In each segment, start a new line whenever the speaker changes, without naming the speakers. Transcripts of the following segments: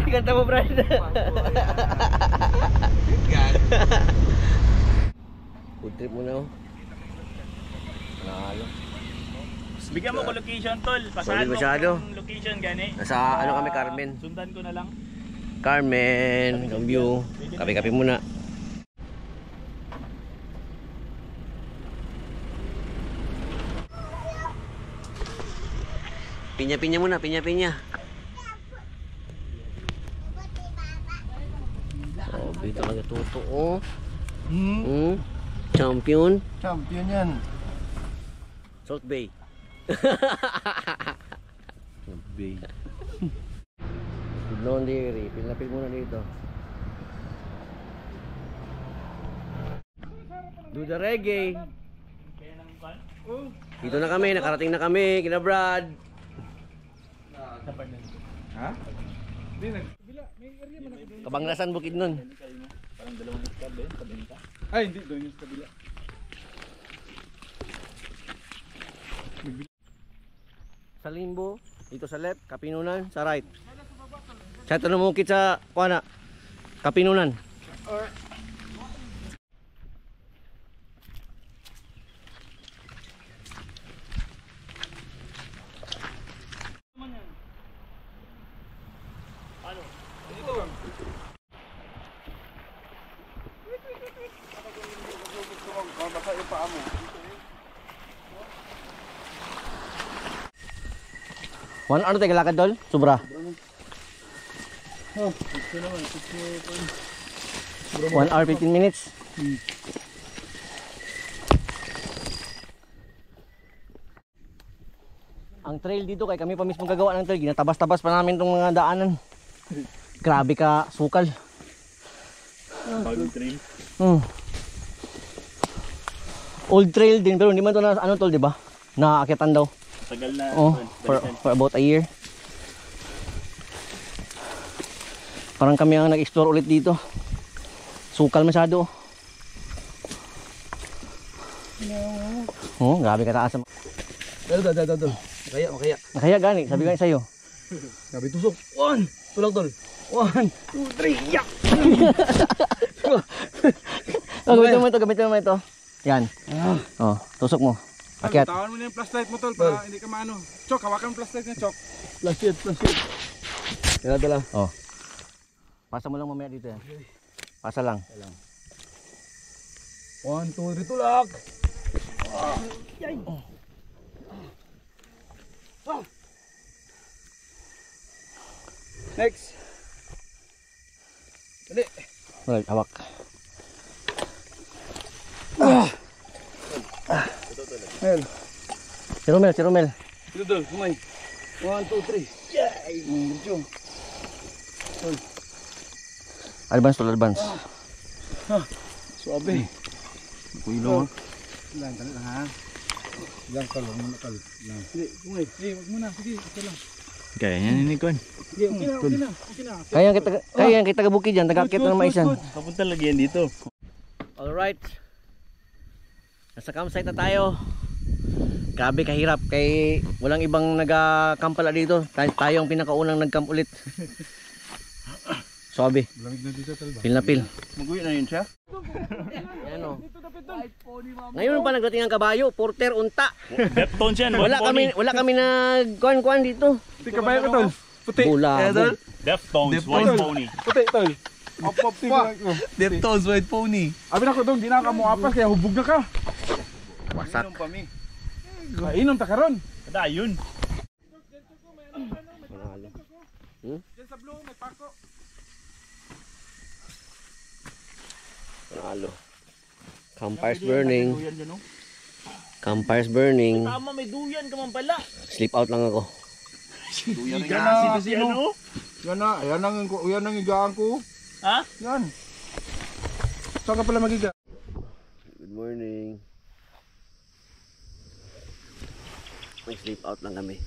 Kanta mo, Brad. Food trip muna, oh. Nalo.
Bigyan mo ko location, tol. Pasahan mo yung location, gani.
Nasa ano kami, Carmen.
Sundan ko na lang.
Carmen, ang view. Kape-kape muna. Pinya-pinya muna, pinya-pinya. Sabi talaga totoo. Champion.
Champion yan.
Salt Bay.
Salt Bay.
Laundry, pinapil muna dito. Do the reggae. Dito na kami, nakarating na kami, kina Brad.
Ha?
Kabanglasan bukid nun.
Parang dalawang iskab eh, kabenta.
Ay, hindi. Doon yung kabila.
Sa Limbo, dito sa left, Kapinunan, sa right. Sa ito namukit sa kuana, Kapinunan.
Baka yung paa mo.
1 hour tayo kalakad dol? Sobra.
Oh, ito naman.
1 hour 15 minutes. Ang trail dito kay kami pa mismo gagawa ng trail. Ginatabas-tabas pa namin tong mga daanan. Grabe ka sukal.
Bagong trail.
Old trail din pero hindi man to na ano tol, di ba? Naakyatan daw.
Tagal na.
Oh, for about a year. Parang kami ang nag-explore ulit dito. Sukal masyado. Oh, grabe kataas.
Dal. Makaya.
Nakaya gani, sabi gani sa'yo.
Grabe tusok. 1, tulak tol. 1, 2, 3, yak!
Gamitin mo ito. Yan. Oh, tusok mo. Akyat.
Tawan mo na yung flashlight mo tol para hindi ka maano. Chok, hawakan mo flashlight niya, Chok. Flashlight. Dala.
Oh. Pasa mo lang mamaya dito yan. Pasa lang.
1, 2, 3, tulak! Next. Dali.
Alright, hawak.
Mel.
Si Romel.
Dito tol, kumay. 1, 2, 3. Yay! Diretso.
Advance tol, advance.
Suabe.
Kuilo.
Lang ha. Lang kalong muna kal. Lang. Sige, kumay. Sige, wag muna. Sige, ito lang.
Kaya yan ni Kon.
Sige, okay na.
Kaya yang kita bukid diyan, tagakit na maisan.
Papunta lagi yan dito.
Alright. Nasa campsite na tayo. Grabe kahirap kay walang ibang nag-camp pala dito. Tayo ang pinakaunang nag-camp ulit. Sabi.
Lamig na dito tol ba?
Pil na pil.
Mag-uwi na yun siya.
Yan o. Ngayon pa nagdating ang kabayo, porter unta.
Deftones yan.
Wala kami nag-kuan dito.
Puti kabayo ka tol. Puti.
Bulabog.
Deftones, white pony.
Puti tol. Apa.
Deftones, white pony.
Abi na ko dong, di na ka mo apas kaya hubog na ka.
Wasak.
Inom ta karon.
Kada yun.
Diyan sa blue may pako.
Panalo. Campfires burning. Campfires burning.
Tama, may duyan ka man pala.
Sleep out lang ako.
Duyan
Yan
kasi
na,
kasi ano.
yan ang higaan ko.
Ha?
Yan. Saan ka pala magiga?
Good morning. Mag-sleep out lang kami.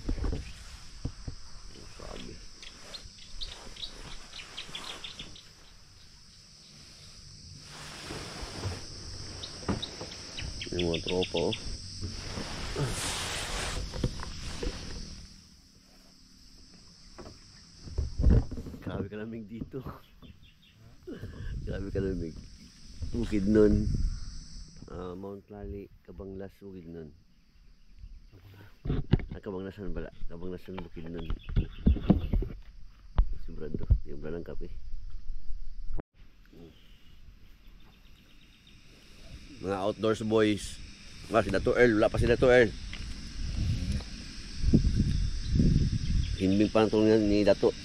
Sabi. Yung mga tropa oh. Grabe kalamig dito. Grabe kalamig. Bukidnon. Mount Lali, Cabanglas, Bukidnon. Cabanglasan pala. Cabanglasan, Bukidnon. Sobrado. Yung ng kape. Mga outdoors boys. Si Dato Earl. Wala pa si Dato Earl. Hinbing pa ng ni Dato.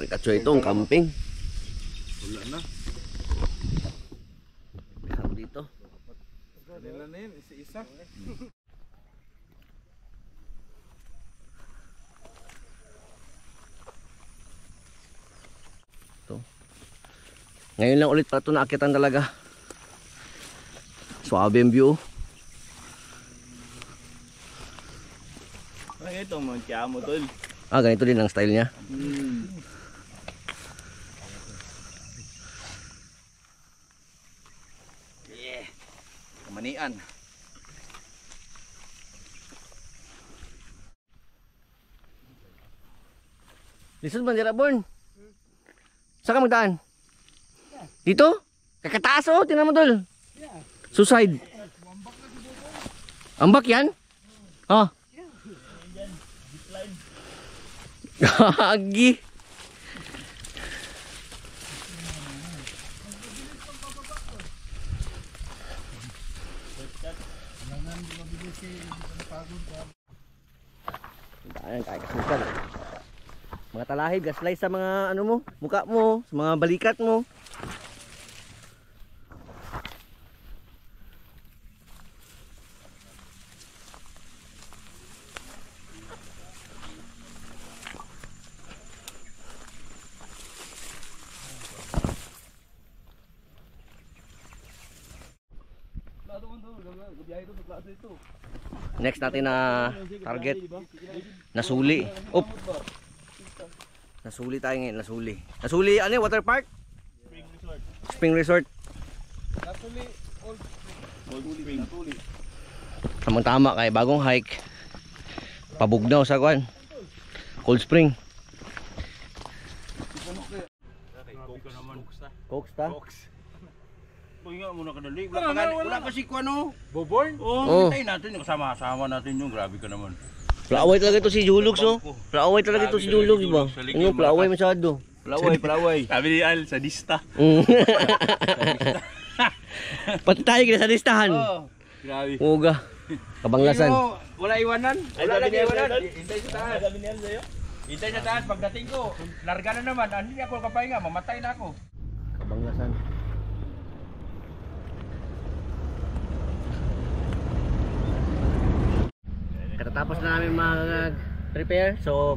May katsoy itong camping.
Wala na.
May haro dito.
Kanila na yun, isa-isa.
Ito. Ngayon lang ulit pa ito naakitan talaga. Suabe ang view.
Ito, Mount Kiamo, tol.
Ganito din ang style niya.
Kamanian.
Lisod man dira Born. Saan ka magdaan? Dito? Kakataas oh, tinan mo tol. Suicide. Ambak yan? Oh. Gagi. Ayan, kaya kasukan. Mga talahib, gaslay sa mga ano mo, mukha mo, sa mga balikat mo. Next natin na target, Nasuli. Op. Nasuli tayo ngayon, Nasuli. Nasuli ano yung water park? Spring Resort.
Nasuli, Old Spring.
Tamang tama kay bagong hike. Pabugnaw sa kwan. Cold Spring. Cokes ta?
Uy nga muna kadali. Wala pa si Kuano.
Boborn?
Oo, hintayin natin. Kasama-sama natin yung. Grabe ka naman.
Plaaway talaga ito si Julogs, no? Plaaway talaga ito si Julogs, ba? Ano, plaaway masyado.
Palaway.
Sabi ni Al, sadista.
Pati tayo kina sa listahan.
Grabe.
Uga. Kabanglasan.
Wala iwanan. Wala lagi iwanan.
Hintay sa taas. Sabi ni Al sa'yo.
Hintay sa taas. Pagdating ko, larga na naman. Hindi ako kapahinga. Mamatay na ako.
Kabanglasan. Katatapos na namin mag-prepare, so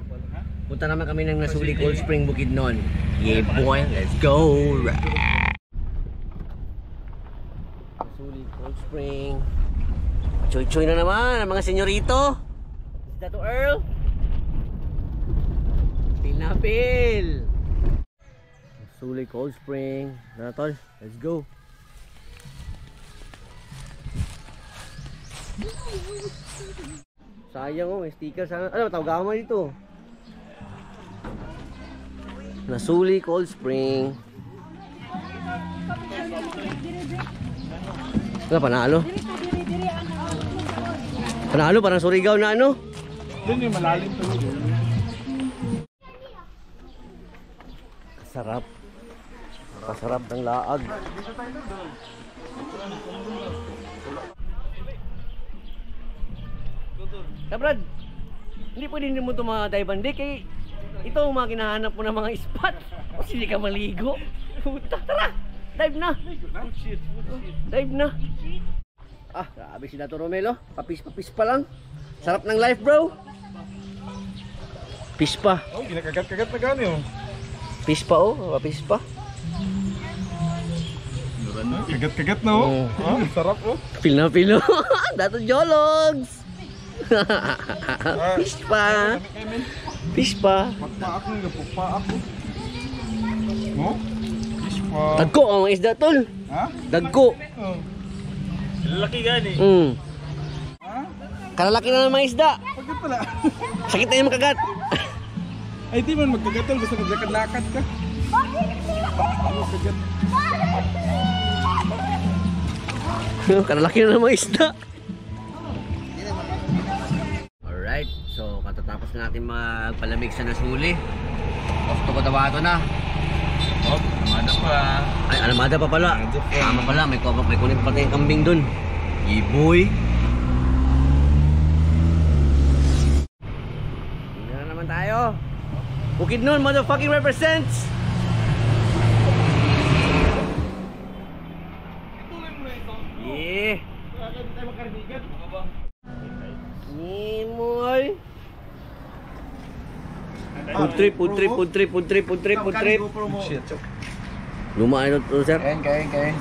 punta naman kami ng Nasuli Cold Spring Bukidnon. Yeah boy, let's go! Nasuli Cold Spring. Choy-choy na naman ang mga senyorito. Si Dato Earl. Pil na pil. Nasuli Cold Spring. Na tol, let's go. Sayang oh, may sticker sana. Ano, tawag mo dito. Nasuli Cold Spring. Wala, panalo. Panalo, parang Surigao na ano.
Doon yung malalim to.
Kasarap. Kasarap ng laag. Brad, hindi pwede mo ito mga dive bandi kay ito ang mga kinahanap mo ng mga spot. O hindi ka maligo. Puta, tara! Dive na! Dive na! Ah, grabe si Dato Romelo. Papis-papis pa lang. Sarap ng life, bro. Fish pa.
Oh, kinakagat-kagat na gani oh.
Fish pa oh, papis pa.
Kagat-kagat na oh. Sarap oh.
Feel na feel. Dato Jologs! Fish pa. Fish pa.
Pagpaak ng gapagpaak oh. Mo? Fish pa.
Dagko ang mga isda tol.
Ha?
Dagko.
Oh.
Laki gani.
Ha?
Kalalaki na ng mga isda.
Pagkat pala.
Sakit na yung makagat.
Ay, di man magkagatol. Basta maglakad-lakad ka. Magkagat.
Kalalaki na ng mga isda. Alright, so katatapos na natin magpalamig sa nasuli. Off to Cotabato na.
Oh, ano pa?
Ay, alamada pa pala.
Alamada pa.
Tama pala, may kunin pa tayong kambing dun. Iboy. Hindi na naman tayo. Bukidnon, motherfucking represents. Yeah. Nimoy. Food trip.
Shit, chok.
Lumaan ito, sir.
Kain.